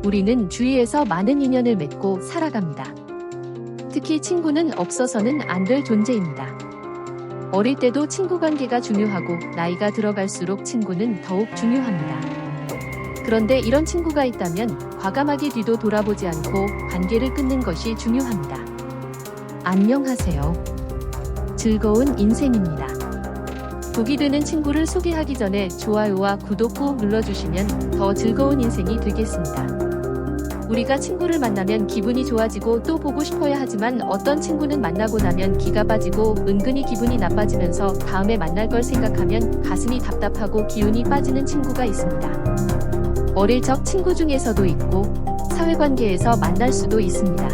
우리는 주위에서 많은 인연을 맺고 살아갑니다. 특히 친구는 없어서는 안 될 존재입니다. 어릴 때도 친구 관계가 중요하고 나이가 들어갈수록 친구는 더욱 중요합니다. 그런데 이런 친구가 있다면 과감하게 뒤도 돌아보지 않고 관계를 끊는 것이 중요합니다. 안녕하세요. 즐거운 인생입니다. 독이 드는 친구를 소개하기 전에 좋아요와 구독 꼭 눌러주시면 더 즐거운 인생이 되겠습니다. 우리가 친구를 만나면 기분이 좋아지고 또 보고 싶어야 하지만 어떤 친구는 만나고 나면 기가 빠지고 은근히 기분이 나빠지면서 다음에 만날 걸 생각하면 가슴이 답답하고 기운이 빠지는 친구가 있습니다. 어릴 적 친구 중에서도 있고 사회관계에서 만날 수도 있습니다.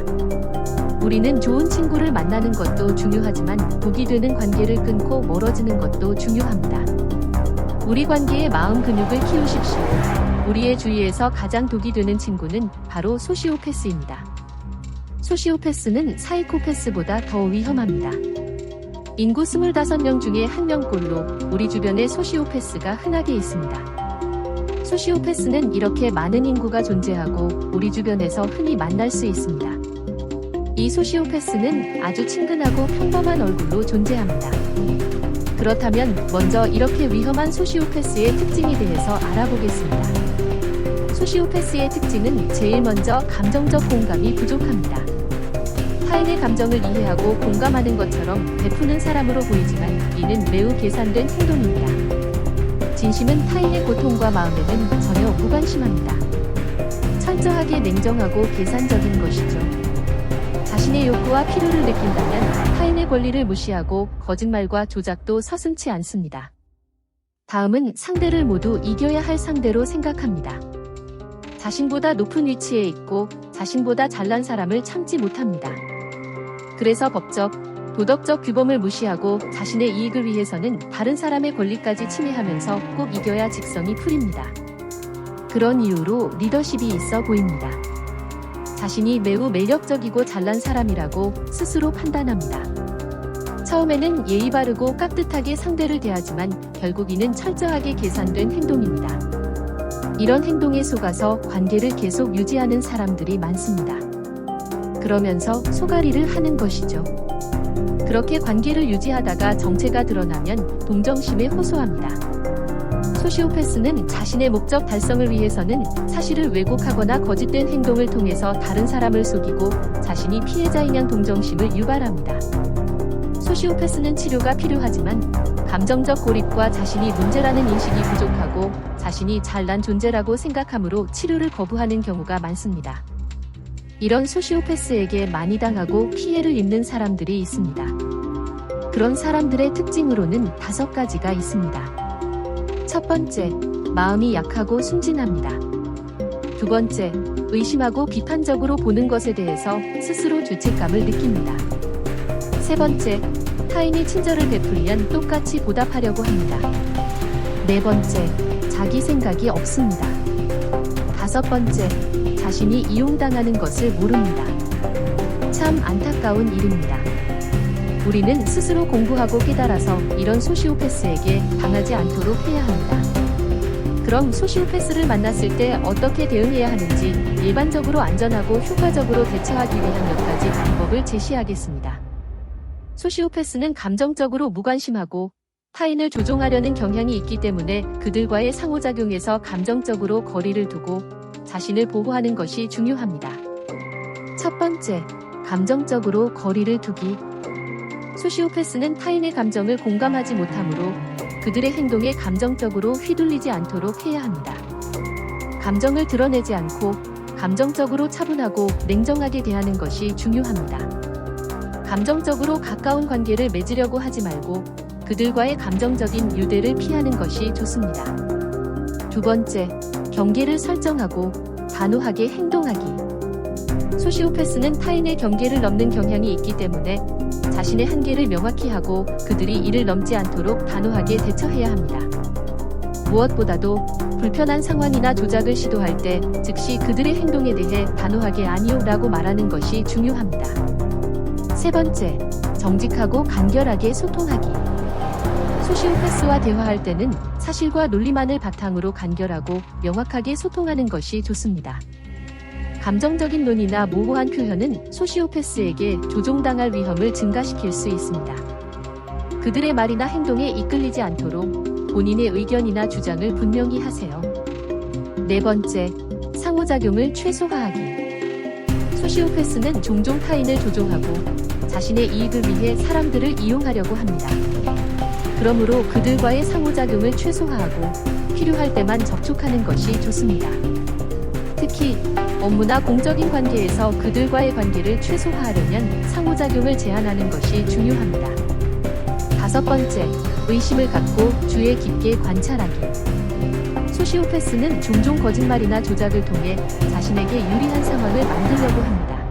우리는 좋은 친구를 만나는 것도 중요하지만 독이 되는 관계를 끊고 멀어지는 것도 중요합니다. 우리 관계의 마음 근육을 키우십시오. 우리의 주위에서 가장 독이 되는 친구는 바로 소시오패스입니다. 소시오패스는 사이코패스보다 더 위험합니다. 인구 25명 중에 1명꼴로 우리 주변에 소시오패스가 흔하게 있습니다. 소시오패스는 이렇게 많은 인구가 존재하고 우리 주변에서 흔히 만날 수 있습니다. 이 소시오패스는 아주 친근하고 평범한 얼굴로 존재합니다. 그렇다면 먼저 이렇게 위험한 소시오패스의 특징에 대해서 알아보겠습니다. 소시오패스의 특징은 제일 먼저 감정적 공감이 부족합니다. 타인의 감정을 이해하고 공감하는 것처럼 베푸는 사람으로 보이지만 이는 매우 계산된 행동입니다. 진심은 타인의 고통과 마음에는 전혀 무관심합니다. 철저하게 냉정하고 계산적인 것이죠. 자신의 욕구와 필요를 느낀다면 타인의 권리를 무시하고 거짓말과 조작도 서슴지 않습니다. 다음은 상대를 모두 이겨야 할 상대로 생각합니다. 자신보다 높은 위치에 있고 자신보다 잘난 사람을 참지 못합니다. 그래서 법적, 도덕적 규범을 무시하고 자신의 이익을 위해서는 다른 사람의 권리까지 침해하면서 꼭 이겨야 직성이 풀립니다. 그런 이유로 리더십이 있어 보입니다. 자신이 매우 매력적이고 잘난 사람이라고 스스로 판단합니다. 처음에는 예의 바르고 깍듯하게 상대를 대하지만 결국 이는 철저하게 계산된 행동입니다. 이런 행동에 속아서 관계를 계속 유지하는 사람들이 많습니다. 그러면서 속앓이를 하는 것이죠. 그렇게 관계를 유지하다가 정체가 드러나면 동정심에 호소합니다. 소시오패스는 자신의 목적 달성을 위해서는 사실을 왜곡하거나 거짓된 행동을 통해서 다른 사람을 속이고 자신이 피해자인 동정심을 유발합니다. 소시오패스는 치료가 필요하지만 감정적 고립과 자신이 문제라는 인식이 부족하고 자신이 잘난 존재라고 생각하므로 치료를 거부하는 경우가 많습니다. 이런 소시오패스에게 많이 당하고 피해를 입는 사람들이 있습니다. 그런 사람들의 특징으로는 5가지가 있습니다. 첫 번째, 마음이 약하고 순진합니다. 두 번째, 의심하고 비판적으로 보는 것에 대해서 스스로 죄책감을 느낍니다. 세 번째, 타인이 친절을 베풀면 똑같이 보답하려고 합니다. 네 번째, 자기 생각이 없습니다. 다섯 번째, 자신이 이용당하는 것을 모릅니다. 참 안타까운 일입니다. 우리는 스스로 공부하고 깨달아서 이런 소시오패스에게 당하지 않도록 해야 합니다. 그럼 소시오패스를 만났을 때 어떻게 대응해야 하는지 일반적으로 안전하고 효과적으로 대처하기 위한 몇 가지 방법을 제시하겠습니다. 소시오패스는 감정적으로 무관심하고 타인을 조종하려는 경향이 있기 때문에 그들과의 상호작용에서 감정적으로 거리를 두고 자신을 보호하는 것이 중요합니다. 첫 번째, 감정적으로 거리를 두기. 소시오패스는 타인의 감정을 공감하지 못하므로 그들의 행동에 감정적으로 휘둘리지 않도록 해야 합니다. 감정을 드러내지 않고 감정적으로 차분하고 냉정하게 대하는 것이 중요합니다. 감정적으로 가까운 관계를 맺으려고 하지 말고 그들과의 감정적인 유대를 피하는 것이 좋습니다. 두 번째, 경계를 설정하고 단호하게 행동하기. 소시오패스는 타인의 경계를 넘는 경향이 있기 때문에 자신의 한계를 명확히 하고 그들이 이를 넘지 않도록 단호하게 대처해야 합니다. 무엇보다도 불편한 상황이나 조작을 시도할 때 즉시 그들의 행동에 대해 단호하게 아니요 라고 말하는 것이 중요합니다. 세 번째, 정직하고 간결하게 소통하기. 소시오패스와 대화할 때는 사실과 논리만을 바탕으로 간결하고 명확하게 소통하는 것이 좋습니다. 감정적인 논의나 모호한 표현은 소시오패스에게 조종당할 위험을 증가시킬 수 있습니다. 그들의 말이나 행동에 이끌리지 않도록 본인의 의견이나 주장을 분명히 하세요. 네 번째, 상호작용을 최소화하기. 소시오패스는 종종 타인을 조종하고 자신의 이익을 위해 사람들을 이용하려고 합니다. 그러므로 그들과의 상호작용을 최소화하고 필요할 때만 접촉하는 것이 좋습니다. 특히 업무나 공적인 관계에서 그들과의 관계를 최소화하려면 상호작용을 제한하는 것이 중요합니다. 다섯 번째, 의심을 갖고 주의 깊게 관찰하기. 소시오패스는 종종 거짓말이나 조작을 통해 자신에게 유리한 상황을 만들려고 합니다.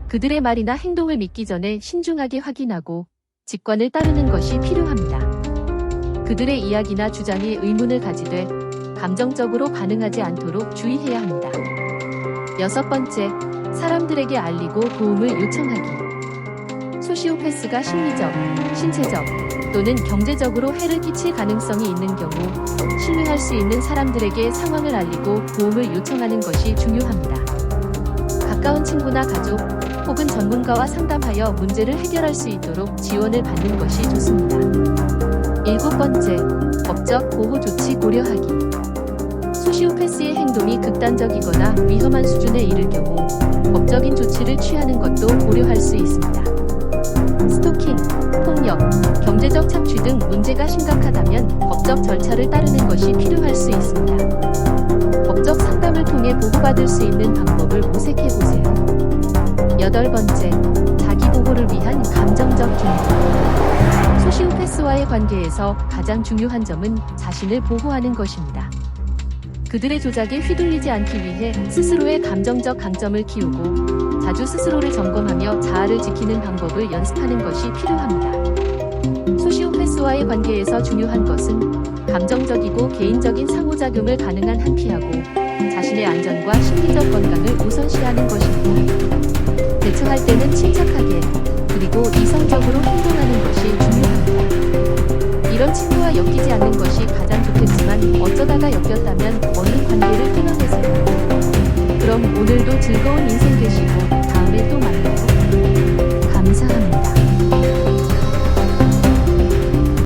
그들의 말이나 행동을 믿기 전에 신중하게 확인하고 직관을 따르는 것이 필요합니다. 그들의 이야기나 주장에 의문을 가지되 감정적으로 반응하지 않도록 주의해야 합니다. 여섯 번째, 사람들에게 알리고 도움을 요청하기. 소시오패스가 심리적, 신체적 또는 경제적으로 해를 끼칠 가능성이 있는 경우 신뢰할 수 있는 사람들에게 상황을 알리고 도움을 요청하는 것이 중요합니다. 가까운 친구나 가족 혹은 전문가와 상담하여 문제를 해결할 수 있도록 지원을 받는 것이 좋습니다. 일곱 번째, 법적 보호 조치 고려하기. 소시오패스의 행동이 극단적이거나 위험한 수준에 이를 경우 법적인 조치를 취하는 것도 고려할 수 있습니다. 스토킹, 폭력, 경제적 착취 등 문제가 심각하다면 법적 절차를 따르는 것이 필요할 수 있습니다. 법적 상담을 통해 보호받을 수 있는 방법을 모색해보세요. 여덟 번째, 자기보호를 위한 감정적 존중. 소시오패스와의 관계에서 가장 중요한 점은 자신을 보호하는 것입니다. 그들의 조작에 휘둘리지 않기 위해 스스로의 감정적 강점을 키우고 자주 스스로를 점검하며 자아를 지키는 방법을 연습하는 것이 필요합니다. 소시오패스와의 관계에서 중요한 것은 감정적이고 개인적인 상호작용을 가능한 한 피하고 자신의 안전과 심리적 건강을 우선시하는 것입니다. 대처할 때는 침착하게 그리고 이성적으로 행동하는 것이 중요합니다. 이런 친구와 엮이지 않는 것이 가장 좋겠지만 어쩌다가 엮였다면 얼른 관계를 끊어내세요. 그럼 오늘도 즐거운